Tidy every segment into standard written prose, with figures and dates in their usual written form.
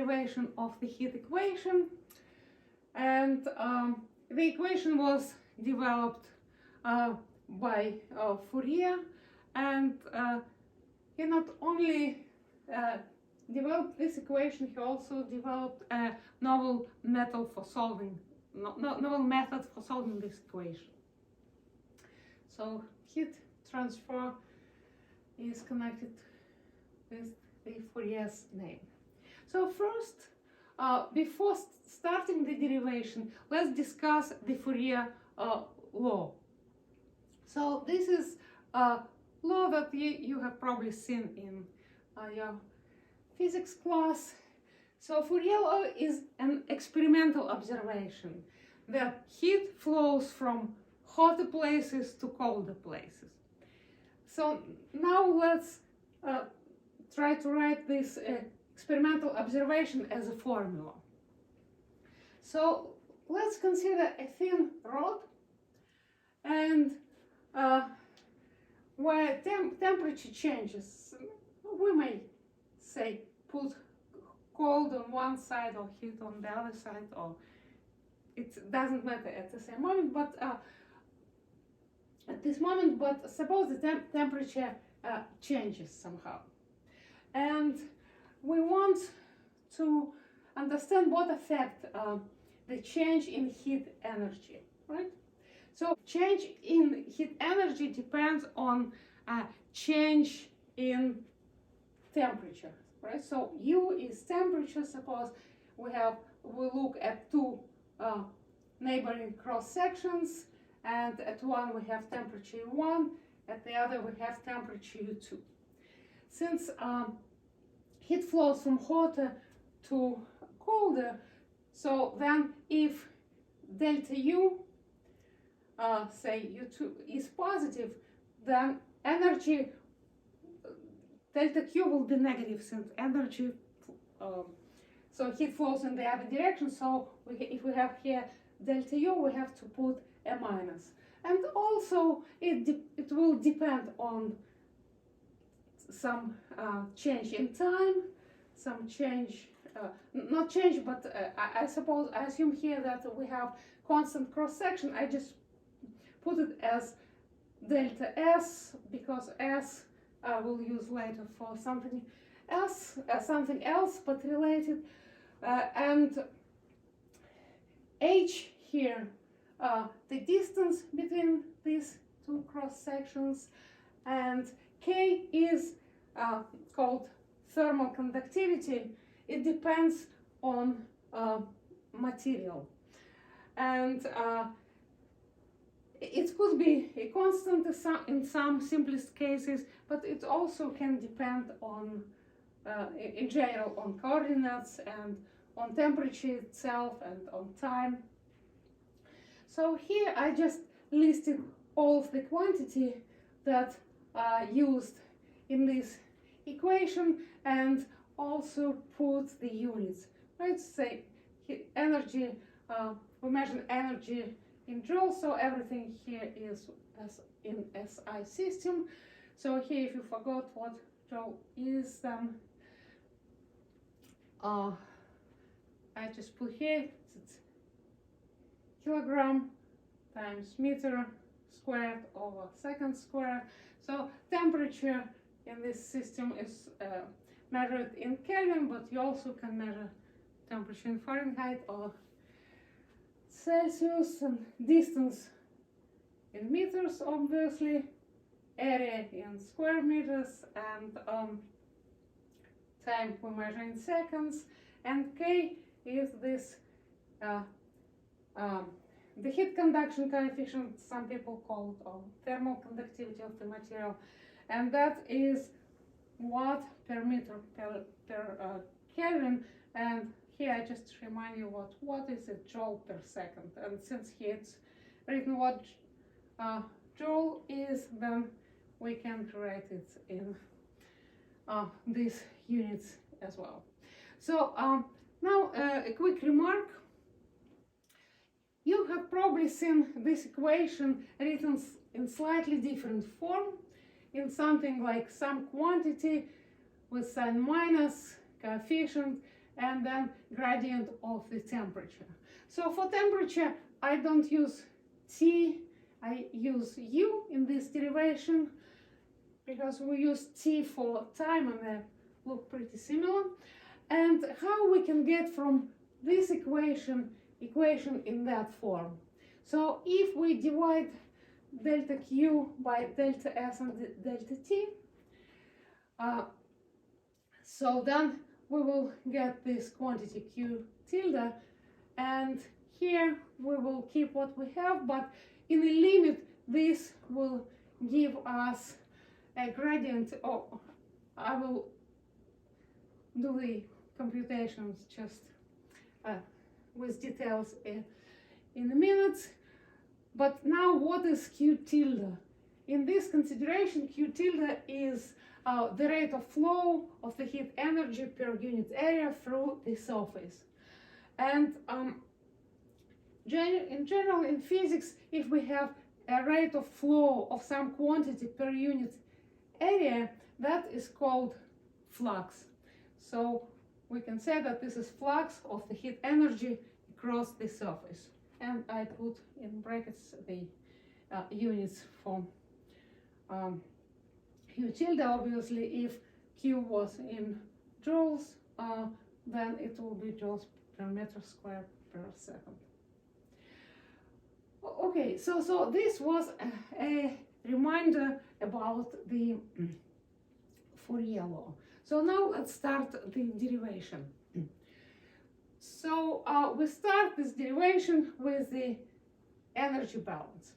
derivation of the heat equation, and the equation was developed by Fourier, and he not only developed this equation, he also developed a novel method for solving this equation. So heat transfer is connected with the Fourier's name. So first, before starting the derivation, let's discuss the Fourier law. So this is a law that you have probably seen in your physics class. So Fourier law is an experimental observation that heat flows from hotter places to colder places. So now let's try to write this experimental observation as a formula. So let's consider a thin rod, and where temperature changes, we may say put cold on one side or heat on the other side, or it doesn't matter at the same moment, but at this moment, but suppose the temperature changes somehow. And we want to understand what effect the change in heat energy, right? So change in heat energy depends on change in temperature, right? So U is temperature. Suppose we look at two neighboring cross sections, and at one we have temperature U1, at the other we have temperature U2. Since heat flows from hotter to colder, so then if delta U, say U2, is positive, then energy delta Q will be negative, since energy, so heat flows in the other direction. So if we have here delta U, we have to put a minus. And also it will depend on some change in time, some change, not change, but I assume here that we have constant cross section. I just put it as delta S, because S I will use later for something else, but related, and H here, the distance between these two cross sections, and K is called thermal conductivity. It depends on material, and it could be a constant in some simplest cases, but it also can depend on, in general, on coordinates and on temperature itself and on time. So here I just listed all of the quantity that are used in this equation, and also put the units. Let's say energy, we measure energy in joules, so everything here is as in SI system. So here, if you forgot what joule is, then I just put here it's kilogram times meter squared over second squared. So temperature in this system is measured in Kelvin, but you also can measure temperature in Fahrenheit or Celsius, and distance in meters, obviously, area in square meters, and time we measure in seconds, and K is this the heat conduction coefficient, some people call it, or thermal conductivity of the material, and that is watt per meter per Kelvin. And here I just remind you what is a joule per second, and since here it's written what joule is, then we can write it in these units as well. So now a quick remark. You have probably seen this equation written in slightly different form, in something like some quantity with sign minus, coefficient, and then gradient of the temperature. So for temperature, I don't use T, I use U in this derivation, because we use T for time and they look pretty similar. And how we can get from this equation in that form. So if we divide delta Q by delta S and delta T, so then we will get this quantity Q tilde, and here we will keep what we have, but in a limit this will give us a gradient. Oh, I will do the computations just with details in a minute. But now what is Q tilde? In this consideration, Q tilde is the rate of flow of the heat energy per unit area through the surface. And in general, in physics, if we have a rate of flow of some quantity per unit area, that is called flux. So we can say that this is flux of the heat energy across the surface. And I put in brackets the units for Q tilde. Obviously, if Q was in joules, then it will be joules per meter square per second. Okay, so this was a reminder about the Fourier law. So now let's start the derivation. So we start this derivation with the energy balance.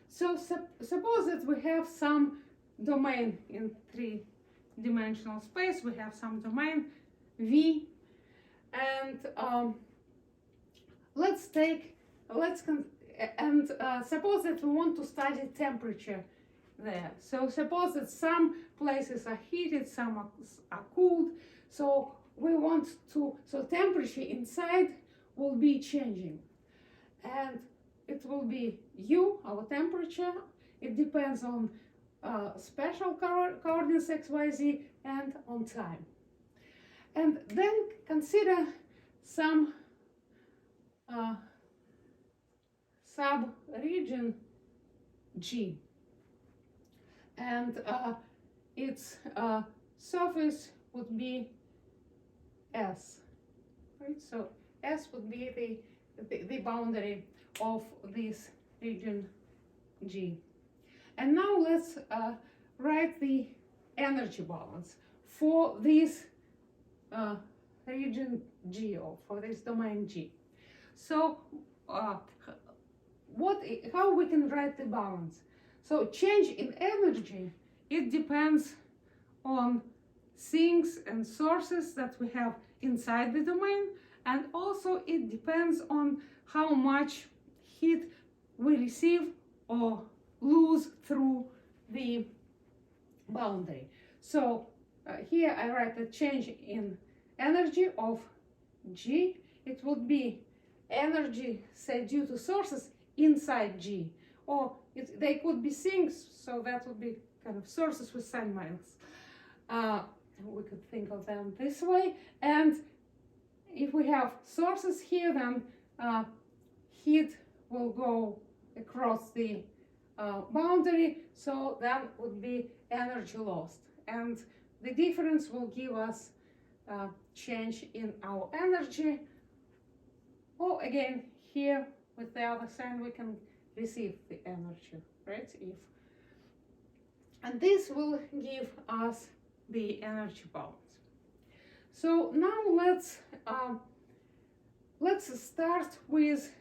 So suppose that we have some domain in three-dimensional space. We have some domain V, and suppose that we want to study temperature there. So suppose that some places are heated, some are cooled. So we want to, so temperature inside will be changing, and it will be U, our temperature. It depends on special coordinates x, y, z, and on time. And then consider some sub-region G, and its surface would be S, right? So S would be the boundary of this region G. And now let's write the energy balance for this region G, or for this domain G. So how we can write the balance? So change in energy, it depends on sinks and sources that we have inside the domain, and also it depends on how much heat we receive or lose through the boundary. So here I write the change in energy of G. It would be energy, say, due to sources inside G, or they could be sinks, so that would be kind of sources with sign minus. We could think of them this way. And if we have sources here, then heat will go across the boundary, so that would be energy lost. And the difference will give us change in our energy. Or again, here with the other sign, we can receive the energy, right? And this will give us the energy balance. So now let's start with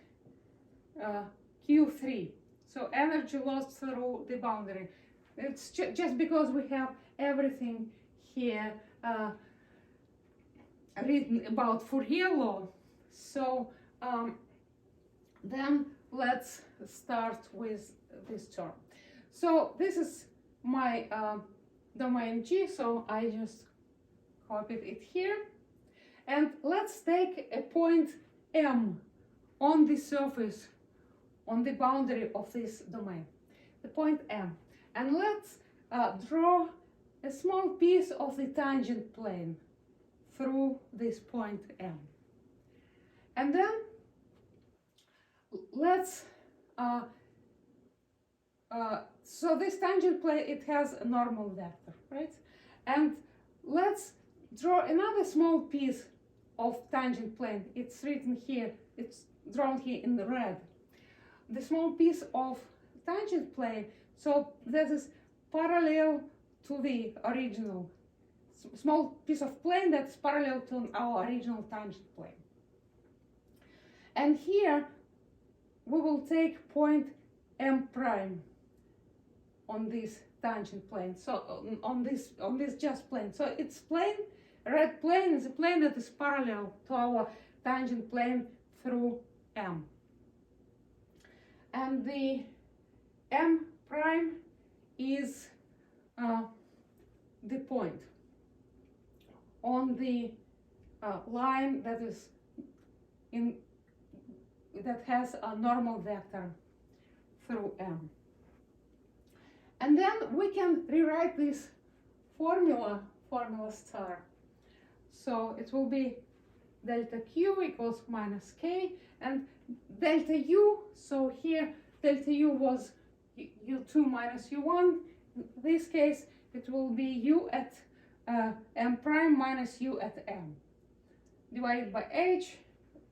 Q3. So energy lost through the boundary. It's just because we have everything here written about Fourier law. So then let's start with this term. So this is my domain G, so I just copied it here. And let's take a point M on the surface, on the boundary of this domain, the point M. And let's draw a small piece of the tangent plane through this point M. And then let's, so this tangent plane, it has a normal vector, right? And let's draw another small piece of tangent plane. It's written here, it's drawn here in the red. The small piece of tangent plane, so that is parallel to the original, small piece of plane that's parallel to our original tangent plane. And here we will take point M prime on this tangent plane, so on this just plane. So it's plane, red plane is a plane that is parallel to our tangent plane through M. And the M prime is the point on the line that is that has a normal vector through M. And then we can rewrite this formula star. So it will be delta Q equals minus K, and delta U, so here delta U was U2 minus U1. In this case, it will be U at M prime minus U at M, divided by H,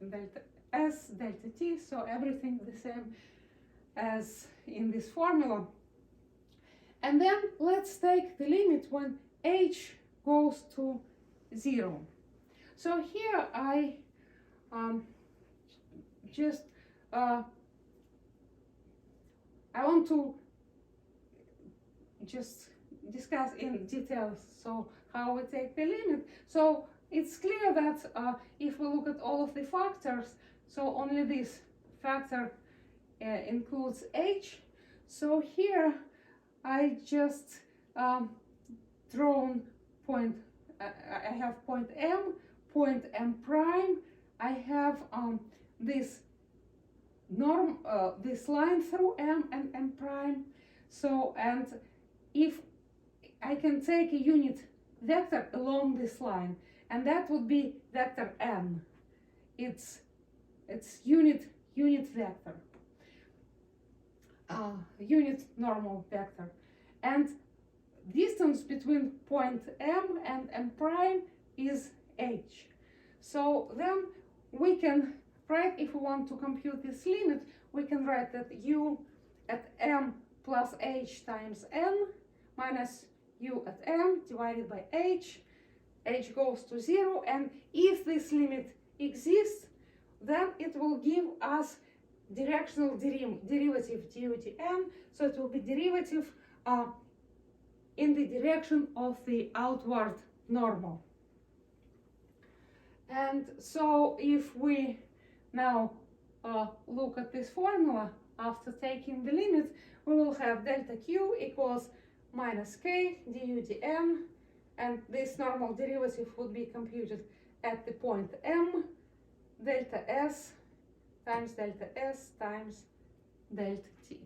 delta S, delta T, so everything the same as in this formula. And then let's take the limit when H goes to 0. So here I I want to just discuss in details so how we take the limit. So it's clear that if we look at all of the factors, so only this factor includes H. So here I just drawn point, I have point M prime, I have this this line through M and M prime. So, and if I can take a unit vector along this line, and that would be vector N. It's unit vector, unit normal vector, and distance between point M and M prime is H. So then we can write, if we want to compute this limit, we can write that U at M plus H times N minus U at M divided by H. H goes to 0, and if this limit exists, then it will give us directional derivative du dn, so it will be derivative in the direction of the outward normal. And so if we now look at this formula after taking the limit, we will have delta Q equals minus K du dn, and this normal derivative would be computed at the point M, delta S times delta S times delta T.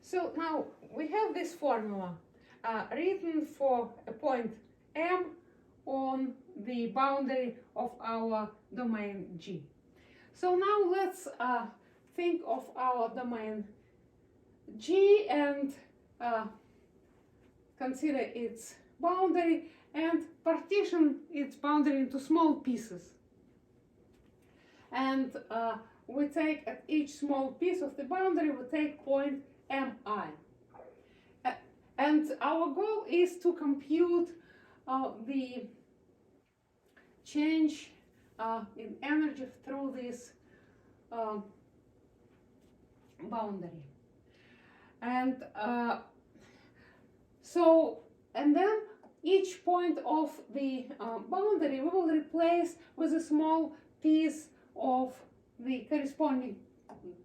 So now we have this formula written for a point M on the boundary of our domain G. So now let's think of our domain G and consider its boundary and partition its boundary into small pieces. And we take at each small piece of the boundary, we take point Mi. And our goal is to compute the change in energy through this boundary. And and then each point of the boundary we will replace with a small piece of the corresponding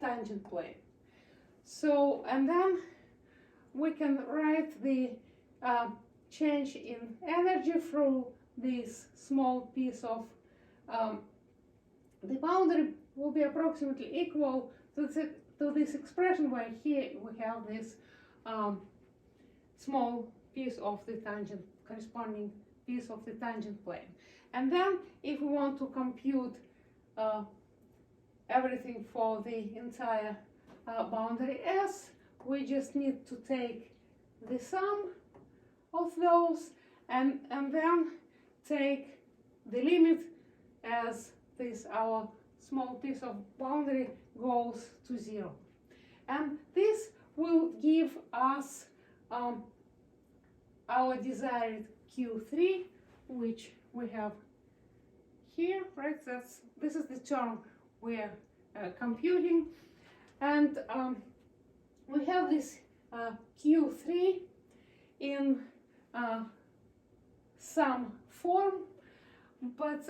tangent plane. So, and then we can write the change in energy through this small piece of the boundary will be approximately equal to this expression where here we have this small piece of the tangent corresponding piece of the tangent plane. And then if we want to compute everything for the entire boundary S, we just need to take the sum of those and then take the limit as this our small piece of boundary goes to 0. And this will give us our desired Q3, which we have here, right? This is the term we're computing, and we have this Q3 in some form, but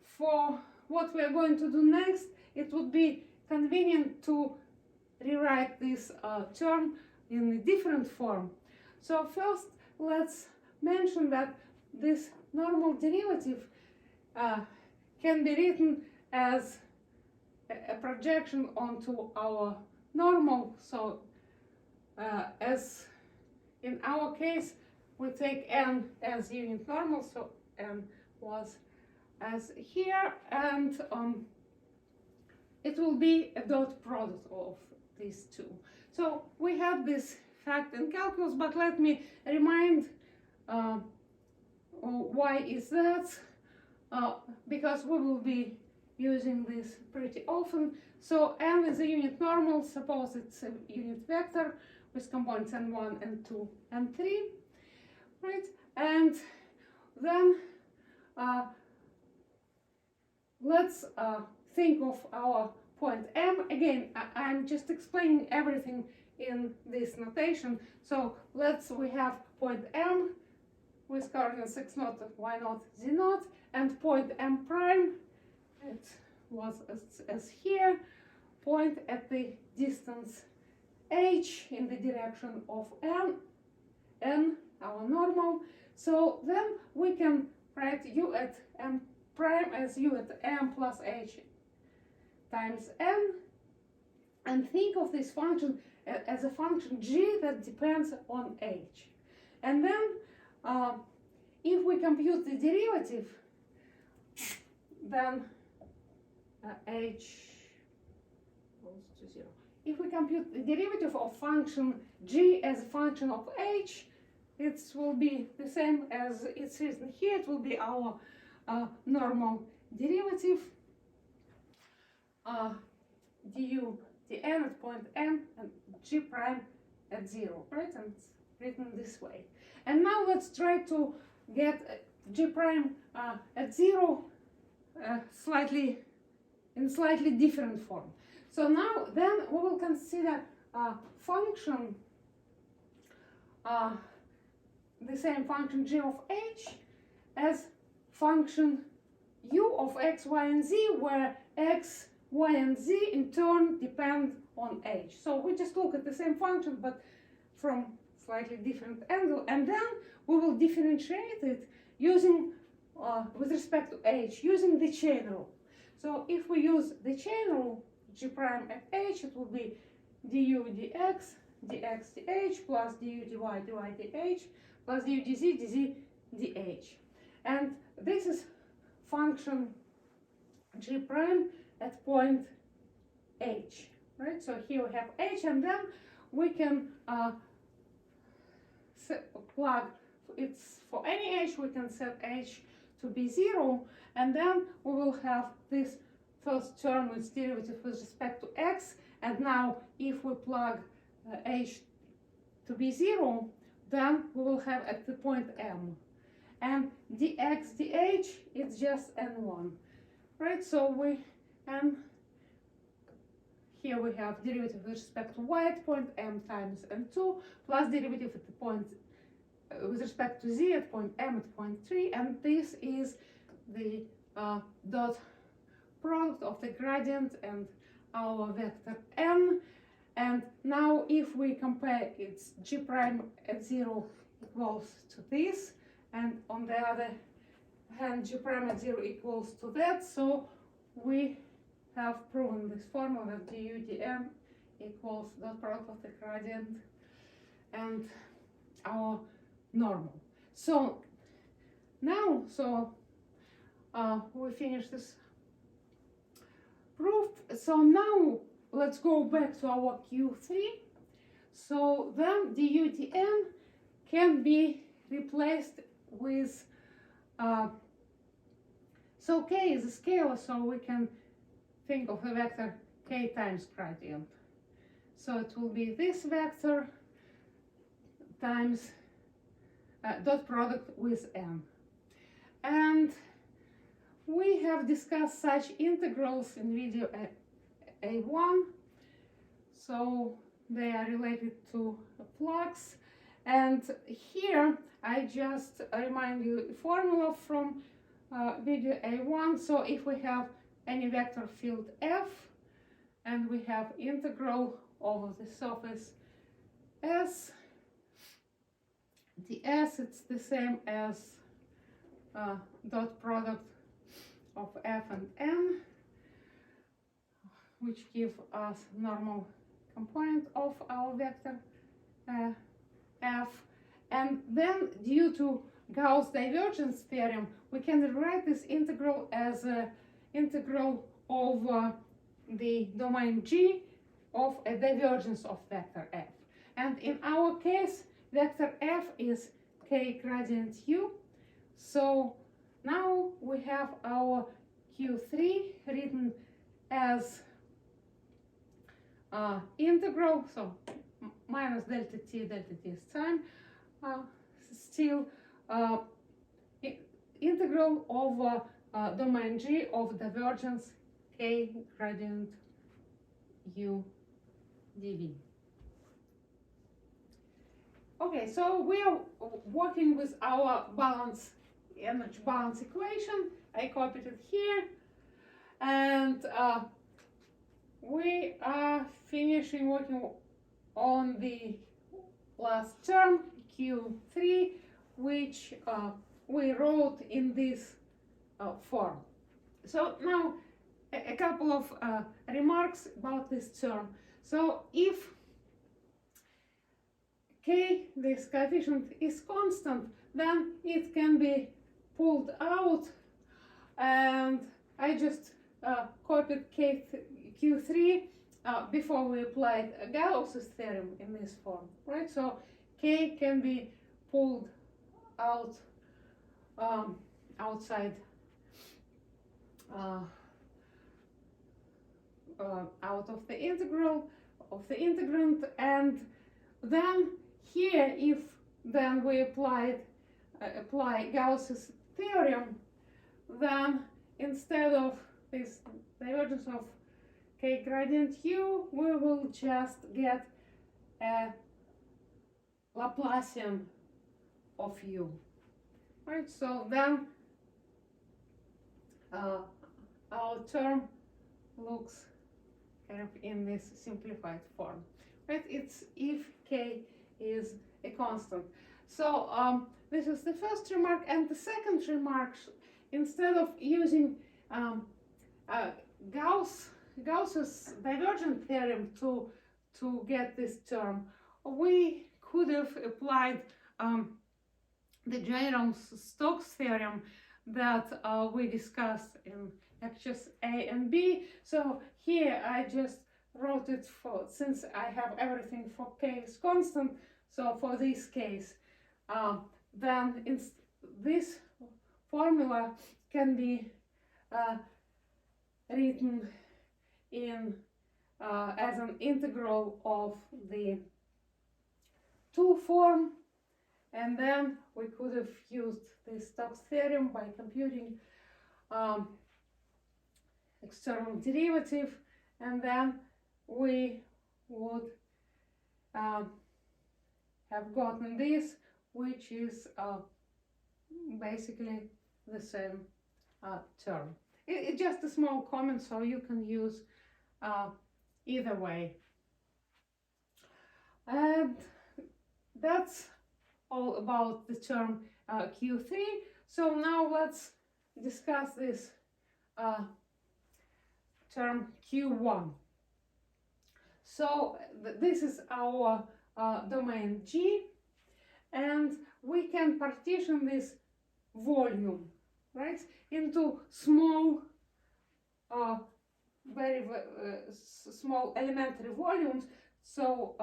for what we are going to do next, it would be convenient to rewrite this term in a different form. So first, let's mention that this normal derivative can be written as a projection onto our normal. So as in our case, we take n as unit normal, so n was as here, and it will be a dot product of these two. So we have this fact in calculus, but let me remind why is that, because we will be using this pretty often. So n is a unit normal, suppose it's a unit vector with components n1, n2, n3, right? And then let's think of our point M. Again, I'm just explaining everything in this notation. So we have point M with coordinates x0, y0, z0, and point M prime, it was as here, point at the distance h in the direction of n, our normal. So then we can write u at m prime as u at m plus h times n, and think of this function as a function g that depends on h. And then if we compute the derivative, then h goes to 0. If we compute the derivative of function g as a function of h, it will be the same as it's written here. It will be our normal derivative, du dn at point m and g prime at 0, right? And it's written this way. And now let's try to get g prime at 0 in slightly different form. So now then we will consider function, the same function g of h as function u of x, y, and z, where x, y, and z in turn depend on h. So we just look at the same function but from slightly different angle, and then we will differentiate it using with respect to h, using the chain rule. So if we use the chain rule, g prime at h, it will be du dx, dx dh, plus du dy, dy dh, plus du dz, dz dh. And this is function g prime at point h, right? So here we have h, and then we can plug, it's for any h, we can set h to be 0, and then we will have this first term with derivative with respect to x. And now if we plug h to be 0, then we will have at the point m, and dx dh is just n1, right? So here we have derivative with respect to y at point m times n2, plus derivative at the point with respect to z at point m at point 3, and this is the dot product of the gradient and our vector n. And now if we compare, it's g prime at 0 equals to this, and on the other hand g prime at 0 equals to that. So we have proven this formula that du dm equals dot product of the gradient and our normal. So now, we finish this proof. So now let's go back to our Q3. So then dUTN can be replaced with, so k is a scalar, so we can think of the vector k times gradient. So it will be this vector times dot product with n. And we have discussed such integrals in video A1. So they are related to flux. And here I just remind you a formula from video A1. So if we have any vector field f and we have integral over the surface S, the S, it's the same as dot product of f and n, which give us normal component of our vector f. And then due to Gauss divergence theorem, we can write this integral as an integral over the domain G of a divergence of vector f. And in our case, vector f is k gradient u. So now we have our Q3 written as integral, so minus delta t is time, still integral over domain G of divergence k gradient u dv. Okay, so we are working with our energy balance equation. I copied it here, and we are finishing working on the last term, Q3, which we wrote in this form. So now a couple of remarks about this term. So if k, this coefficient, is constant, then it can be pulled out, and I just copied Q3 before we applied Gauss's theorem in this form, right? So k can be pulled out outside out of the integral of the integrand, and then here, if then we apply Gauss's theorem, then instead of this divergence of k gradient u, we will just get a Laplacian of u, right? So then our term looks kind of in this simplified form, right? It's if k is a constant. So this is the first remark, and the second remark, instead of using Gauss's divergent theorem to get this term, we could have applied the general Stokes theorem that we discussed in lectures A and B. So here I just wrote it for, since I have everything for k is constant, so for this case, then this formula can be written in as an integral of the 2 form, and then we could have used this Stokes theorem by computing external derivative, and then we would have gotten this, which is basically the same term. It's just a small comment, so you can use either way. And that's all about the term Q3. So now let's discuss this term Q1. So this is our domain G, and we can partition this volume, right, into small, very small elementary volumes. So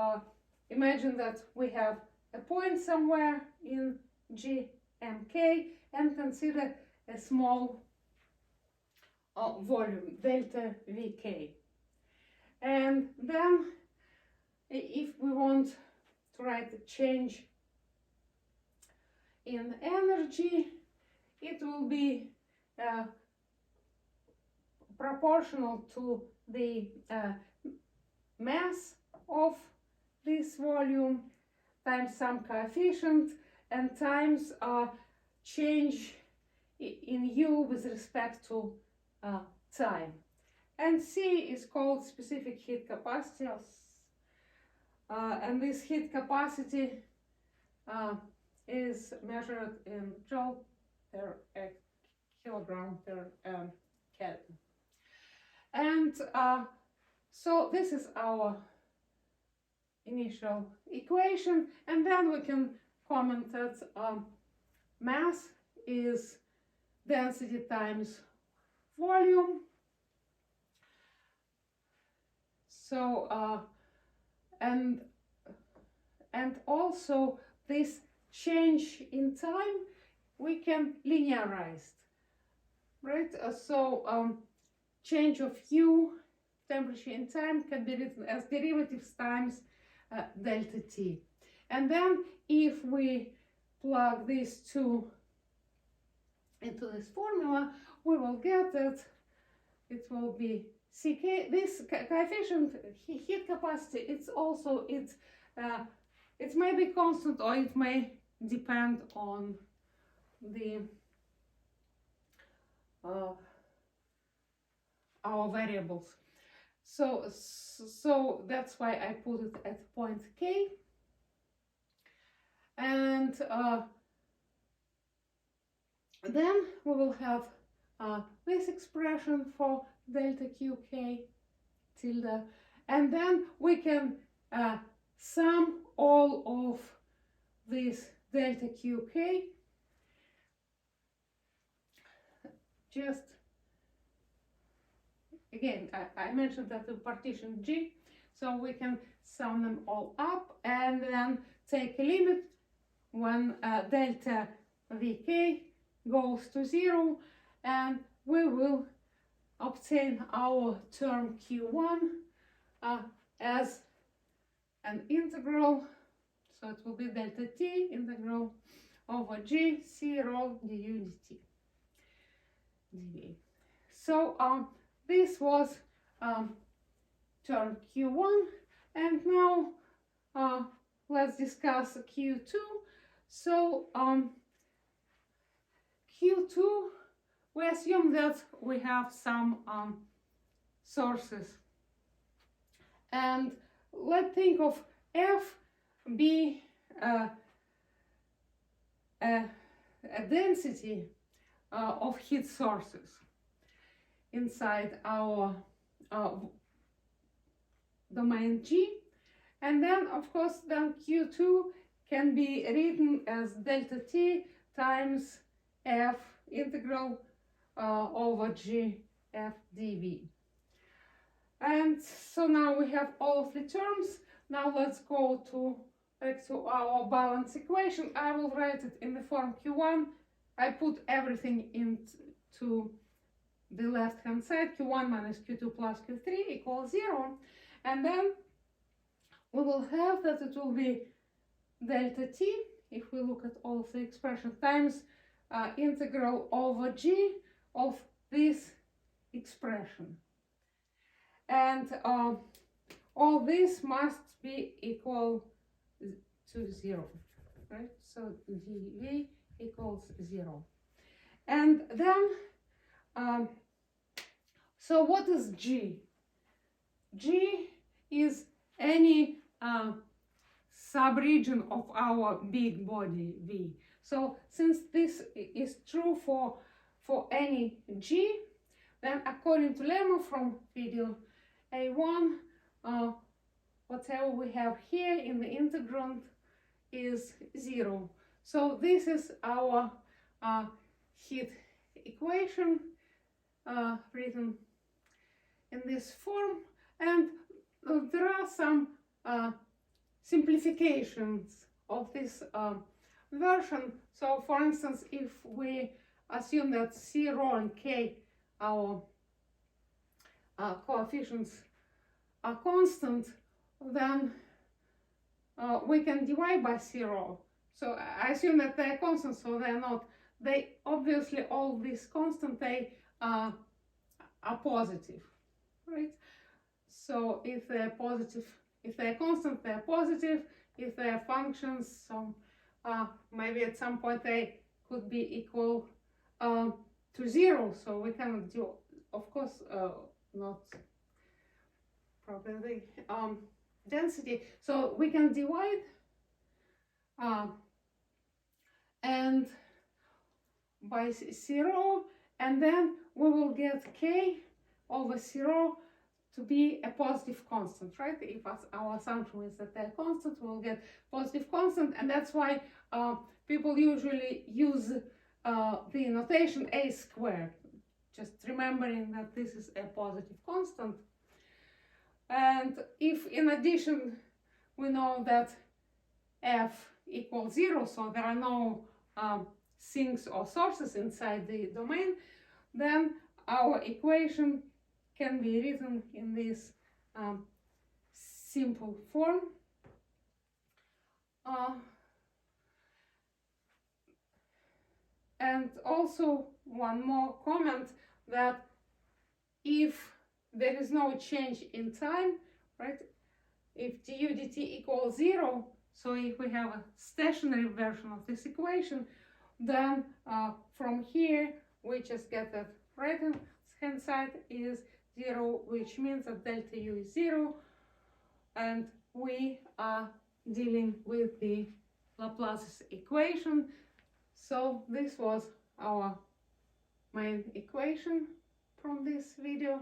imagine that we have a point somewhere in GMK and consider a small volume, delta VK. And then if we want to write a change in energy, it will be proportional to the mass of this volume times some coefficient and times change in U with respect to time. And C is called specific heat capacity, and this heat capacity is measured in joule per kilogram per Kelvin. And so this is our initial equation, and then we can comment that mass is density times volume. So and also this change in time we can linearize, right? So change of U, temperature in time, can be written as derivatives times delta T. And then if we plug these two into this formula, we will get that it will be CK. This coefficient heat capacity, it's also it may be constant or it may depend on the our variables. So that's why I put it at point K. And then we will have this expression for delta QK tilde, and then we can sum all of this delta QK. Just again, I mentioned that the partition G, so we can sum them all up and then take a limit when delta VK goes to 0, and we will obtain our term Q1 as an integral. So it will be delta T integral over G C rho du dt. So this was term Q1, and now let's discuss Q2. So Q2, we assume that we have some sources, and let's think of F be a density of heat sources inside our domain G, and then of course then Q2 can be written as delta T times F integral over G F dV. And so now we have all of the terms. Now let's go back to our balance equation. I will write it in the form Q1. I put everything into the left hand side. Q1 minus Q2 plus Q3 equals 0. And then we will have that it will be delta T, if we look at all of the expression, times integral over G of this expression. And all this must be equal to 0, right? So dV equals 0. And then, so what is G? G is any subregion of our big body V. So since this is true for any G, then according to lemma from video A1, whatever we have here in the integrand is 0. So this is our heat equation written in this form, and there are some simplifications of this version. So for instance, if we assume that C rho and K, our coefficients, are constant, then we can divide by C rho. So I assume that they're constant, so they're not, they obviously, all these constant, they are positive, right? So if they're positive, if they're constant, they're positive. If they're functions, so maybe at some point they could be equal to 0. So we cannot do, of course, not properly density. So we can divide and by 0, and then we will get K over 0 to be a positive constant, right? If our assumption is that they're constant, we'll get positive constant, and that's why people usually use the notation a squared, just remembering that this is a positive constant. And if in addition we know that f equals 0, so there are no sinks or sources inside the domain, then our equation can be written in this simple form. And also one more comment, that if there is no change in time, right, if du dt equals 0, so if we have a stationary version of this equation, then from here we just get that right hand side is 0, which means that delta u is 0, and we are dealing with the Laplace's equation. So this was our main equation from this video,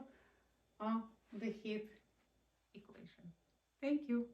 the heat equation. Thank you.